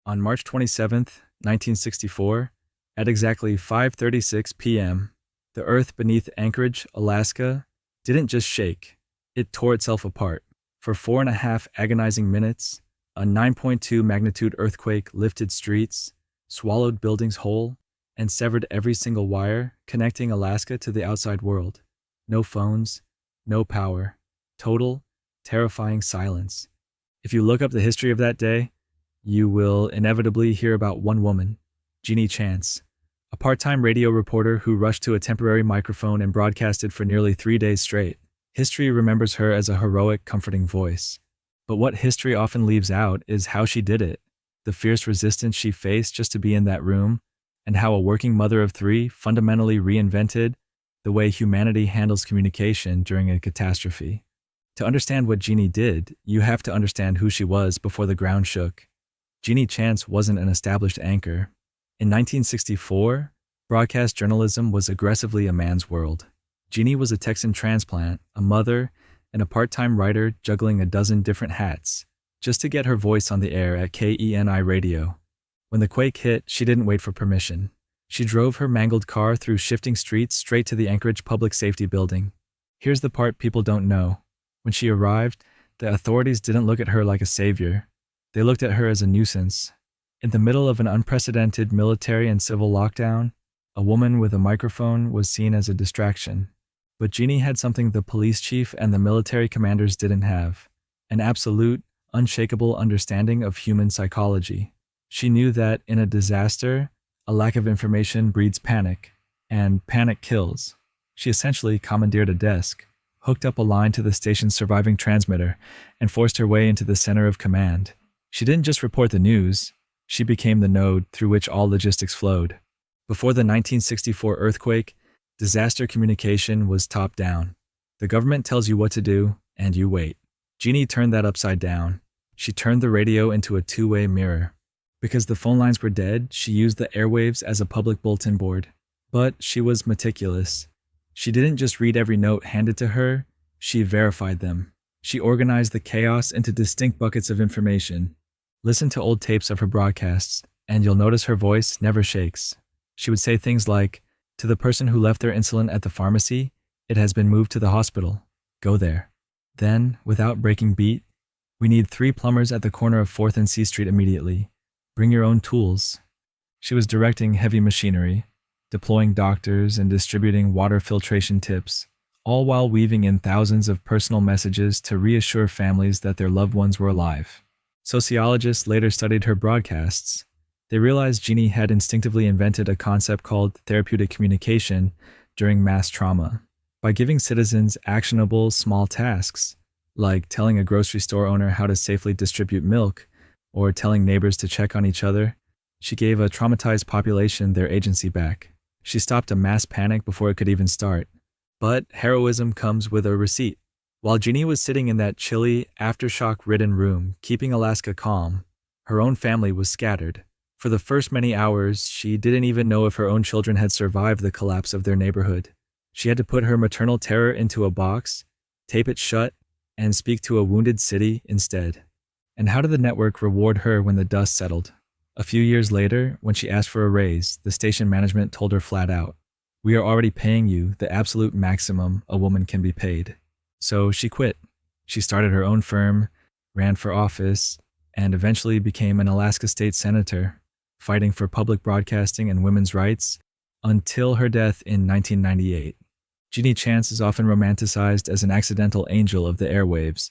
On March 27th, 1964, at exactly 5:36 p.m., the earth beneath Anchorage, Alaska, didn't just shake, it tore itself apart. For 4.5 agonizing minutes, a 9.2 magnitude earthquake lifted streets, swallowed buildings whole, and severed every single wire connecting Alaska to the outside world. No phones, no power, total, terrifying silence. If you look up the history of that day, you will inevitably hear about one woman, Genie Chance, a part-time radio reporter who rushed to a temporary microphone and broadcasted for nearly 3 days straight. History remembers her as a heroic, comforting voice. But what history often leaves out is how she did it, the fierce resistance she faced just to be in that room, and how a working mother of three fundamentally reinvented the way humanity handles communication during a catastrophe. To understand what Genie did, you have to understand who she was before the ground shook. Genie Chance wasn't an established anchor. In 1964, broadcast journalism was aggressively a man's world. Genie was a Texan transplant, a mother, and a part-time writer juggling a dozen different hats, just to get her voice on the air at KENI radio. When the quake hit, she didn't wait for permission. She drove her mangled car through shifting streets straight to the Anchorage Public Safety Building. Here's the part people don't know. When she arrived, the authorities didn't look at her like a savior. They looked at her as a nuisance. In the middle of an unprecedented military and civil lockdown, a woman with a microphone was seen as a distraction. But Genie had something the police chief and the military commanders didn't have: an absolute, unshakable understanding of human psychology. She knew that in a disaster, a lack of information breeds panic, and panic kills. She essentially commandeered a desk, hooked up a line to the station's surviving transmitter, and forced her way into the center of command. She didn't just report the news, she became the node through which all logistics flowed. Before the 1964 earthquake, disaster communication was top-down. The government tells you what to do, and you wait. Genie turned that upside down. She turned the radio into a two-way mirror. Because the phone lines were dead, she used the airwaves as a public bulletin board. But she was meticulous. She didn't just read every note handed to her, she verified them. She organized the chaos into distinct buckets of information. Listen to old tapes of her broadcasts, and you'll notice her voice never shakes. She would say things like, "To the person who left their insulin at the pharmacy, it has been moved to the hospital. Go there." Then, without breaking beat, "We need 3 plumbers at the corner of 4th and C Street immediately. Bring your own tools." She was directing heavy machinery, deploying doctors, and distributing water filtration tips, all while weaving in thousands of personal messages to reassure families that their loved ones were alive. Sociologists later studied her broadcasts. They realized Genie had instinctively invented a concept called therapeutic communication during mass trauma. By giving citizens actionable, small tasks, like telling a grocery store owner how to safely distribute milk, or telling neighbors to check on each other, she gave a traumatized population their agency back. She stopped a mass panic before it could even start. But heroism comes with a receipt. While Genie was sitting in that chilly, aftershock-ridden room, keeping Alaska calm, her own family was scattered. For the first many hours, she didn't even know if her own children had survived the collapse of their neighborhood. She had to put her maternal terror into a box, tape it shut, and speak to a wounded city instead. And how did the network reward her when the dust settled? A few years later, when she asked for a raise, the station management told her flat out, "We are already paying you the absolute maximum a woman can be paid." So she quit. She started her own firm, ran for office, and eventually became an Alaska state senator, fighting for public broadcasting and women's rights until her death in 1998. Genie Chance is often romanticized as an accidental angel of the airwaves,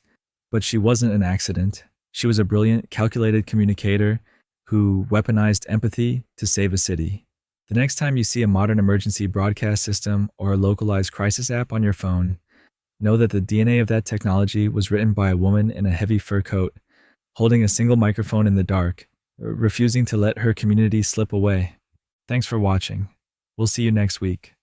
but she wasn't an accident. She was a brilliant, calculated communicator who weaponized empathy to save a city. The next time you see a modern emergency broadcast system or a localized crisis app on your phone, know that the DNA of that technology was written by a woman in a heavy fur coat, holding a single microphone in the dark, refusing to let her community slip away. Thanks for watching. We'll see you next week.